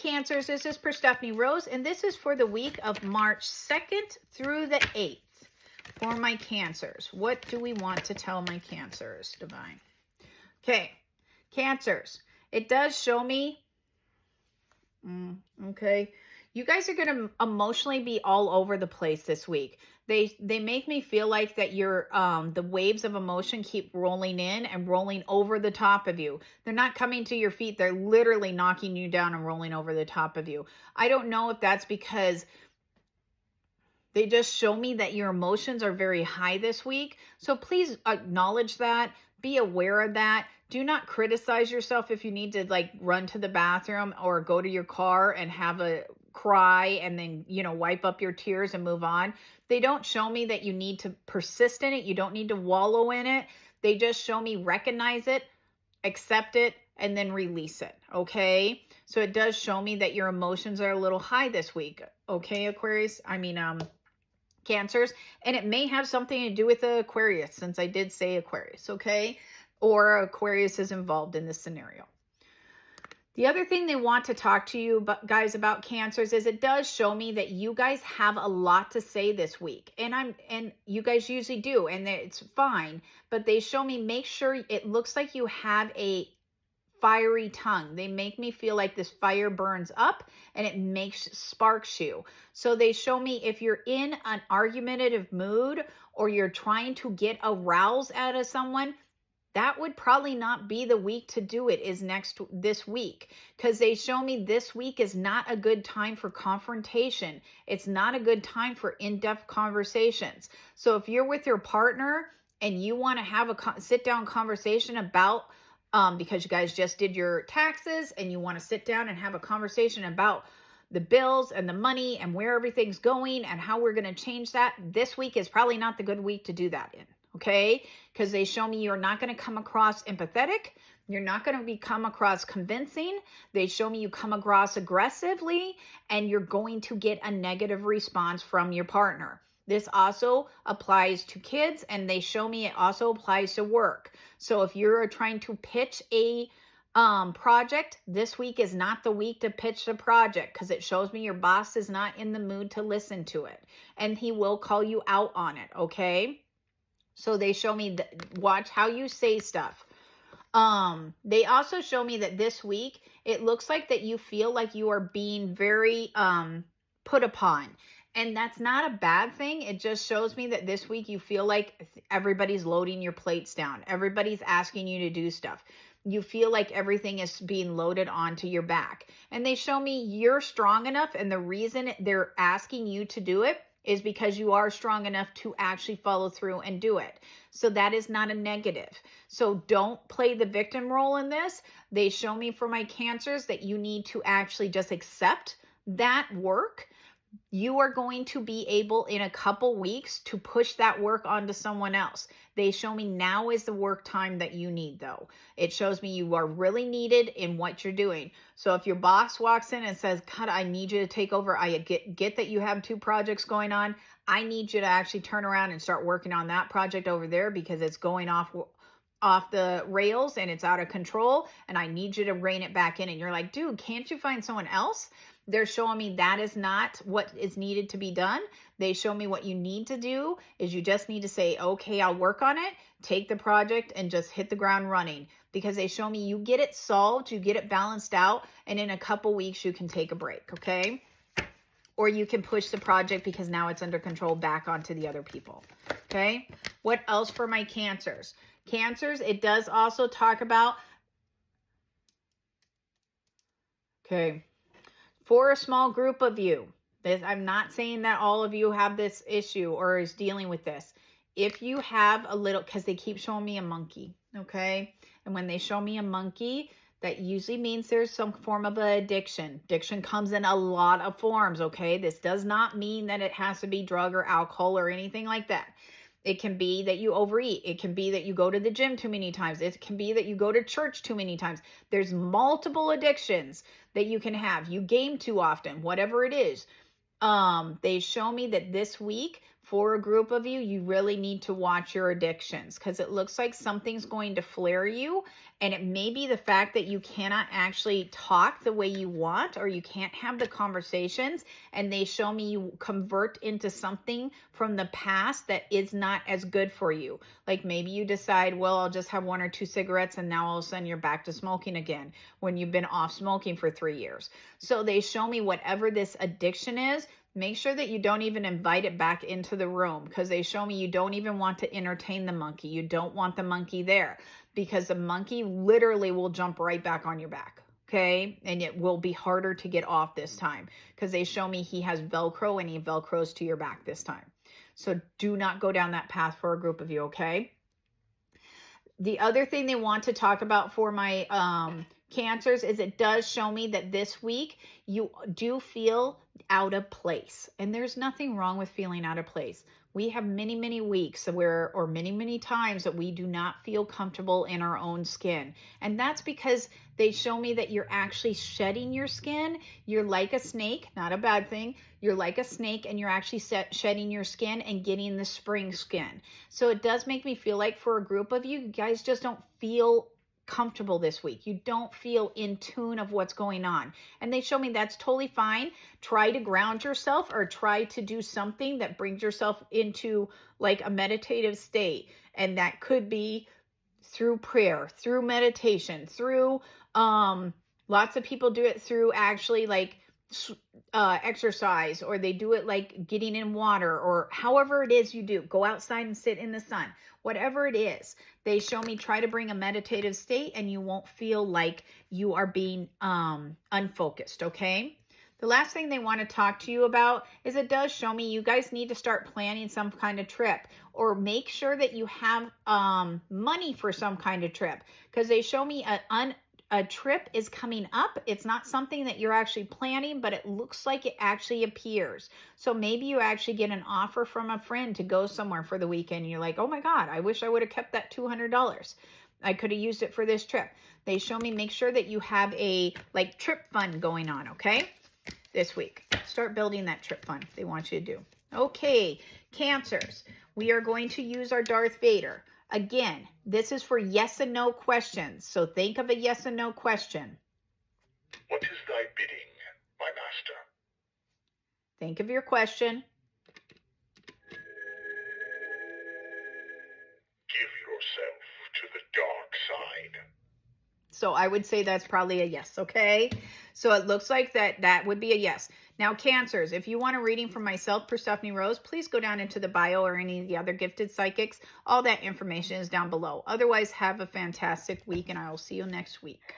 Cancers, this is Perstephane Rose, and this is for the week of March 2nd through the 8th for my Cancers. What do we want to tell my Cancers, Divine? Okay, Cancers, it does show me, okay, you guys are going to emotionally be all over the place this week. They make me feel like that you're, the waves of emotion keep rolling in and rolling over the top of you. They're not coming to your feet. They're literally knocking you down and rolling over the top of you. I don't know if that's because they just show me that your emotions are very high this week. So please acknowledge that. Be aware of that. Do not criticize yourself if you need to like run to the bathroom or go to your car and have a cry and then, wipe up your tears and move on. They don't show me that you need to persist in it. You don't need to wallow in it. They just show me recognize it, accept it, and then release it. Okay. So it does show me that your emotions are a little high this week. Okay, Aquarius. Cancers. And it may have something to do with Aquarius, since I did say Aquarius. Okay. Or Aquarius is involved in this scenario. The other thing they want to talk to you guys about, Cancers, is it does show me that you guys have a lot to say this week. And you guys usually do, and it's fine. But they show me, make sure it looks like you have a fiery tongue. They make me feel like this fire burns up and it sparks you. So they show me if you're in an argumentative mood or you're trying to get a rouse out of someone, that would probably not be the week to do it, is this week. Because they show me this week is not a good time for confrontation. It's not a good time for in-depth conversations. So if you're with your partner and you want to have a sit-down conversation about, because you guys just did your taxes and you want to sit down and have a conversation about the bills and the money and where everything's going and how we're going to change that, this week is probably not the good week to do that in. Okay, because they show me you're not going to come across empathetic. You're not going to come across convincing. They show me you come across aggressively and you're going to get a negative response from your partner. This also applies to kids, and they show me it also applies to work. So if you're trying to pitch a project, this week is not the week to pitch the project, because it shows me your boss is not in the mood to listen to it, and he will call you out on it. Okay. So they show me, watch how you say stuff. They also show me that this week, it looks like that you feel like you are being very put upon. And that's not a bad thing. It just shows me that this week you feel like everybody's loading your plates down. Everybody's asking you to do stuff. You feel like everything is being loaded onto your back. And they show me you're strong enough, and the reason they're asking you to do it is because you are strong enough to actually follow through and do it. So that is not a negative. So don't play the victim role in this. They show me for my Cancers that you need to actually just accept that work. You are going to be able in a couple weeks to push that work onto someone else. They show me now is the work time that you need, though. It shows me you are really needed in what you're doing. So if your boss walks in and says, God, I need you to take over. I get that you have 2 projects going on. I need you to actually turn around and start working on that project over there because it's going off the rails and it's out of control, and I need you to rein it back in. And you're like, dude, can't you find someone else? They're showing me that is not what is needed to be done. They show me what you need to do is you just need to say, okay, I'll work on it, take the project, and just hit the ground running. Because they show me you get it solved, you get it balanced out, and in a couple weeks you can take a break, okay? Or you can push the project because now it's under control back onto the other people, okay? What else for my Cancers? Cancers, it does also talk about, okay, for a small group of you, I'm not saying that all of you have this issue or is dealing with this. If you have a little, because they keep showing me a monkey, okay? And when they show me a monkey, that usually means there's some form of an addiction. Addiction comes in a lot of forms, okay? This does not mean that it has to be drug or alcohol or anything like that. It can be that you overeat. It can be that you go to the gym too many times. It can be that you go to church too many times. There's multiple addictions that you can have. You game too often, whatever it is. They show me that this week for a group of you, you really need to watch your addictions, because it looks like something's going to flare you. And it may be the fact that you cannot actually talk the way you want, or you can't have the conversations. And they show me you convert into something from the past that is not as good for you. Like maybe you decide, well, I'll just have 1 or 2 cigarettes, and now all of a sudden you're back to smoking again when you've been off smoking for 3 years. So they show me whatever this addiction is, make sure that you don't even invite it back into the room, because they show me you don't even want to entertain the monkey. You don't want the monkey there, because the monkey literally will jump right back on your back. Okay. And it will be harder to get off this time, because they show me he has Velcro, and he Velcros to your back this time. So do not go down that path for a group of you. Okay. The other thing they want to talk about for my Cancers is it does show me that this week you do feel out of place. And there's nothing wrong with feeling out of place. We have many, many weeks where, or many, many times that we do not feel comfortable in our own skin. And that's because they show me that you're actually shedding your skin. You're like a snake, not a bad thing. You're like a snake, and you're actually shedding your skin and getting the spring skin. So it does make me feel like for a group of you, you guys just don't feel comfortable this week. You don't feel in tune of what's going on. And they show me that's totally fine. Try to ground yourself, or try to do something that brings yourself into like a meditative state. And that could be through prayer, through meditation, through lots of people do it through actually like exercise, or they do it like getting in water, or however it is you do. Go outside and sit in the sun. Whatever it is, they show me try to bring a meditative state, and you won't feel like you are being unfocused. Okay. The last thing they want to talk to you about is it does show me you guys need to start planning some kind of trip, or make sure that you have money for some kind of trip, because they show me a trip is coming up. It's not something that you're actually planning, but it looks like it actually appears. So maybe you actually get an offer from a friend to go somewhere for the weekend. And you're like, oh my God, I wish I would have kept that $200. I could have used it for this trip. They show me make sure that you have a like trip fund going on. Okay. This week, start building that trip fund they want you to do. Okay. Cancers. We are going to use our Darth Vader. Again, this is for yes and no questions. So think of a yes and no question. What is thy bidding, my master? Think of your question. Give yourself to the dark side. So I would say that's probably a yes, okay? So it looks like that would be a yes. Now, Cancers, if you want a reading from myself, Perstephane Rose, please go down into the bio, or any of the other gifted psychics. All that information is down below. Otherwise, have a fantastic week, and I will see you next week.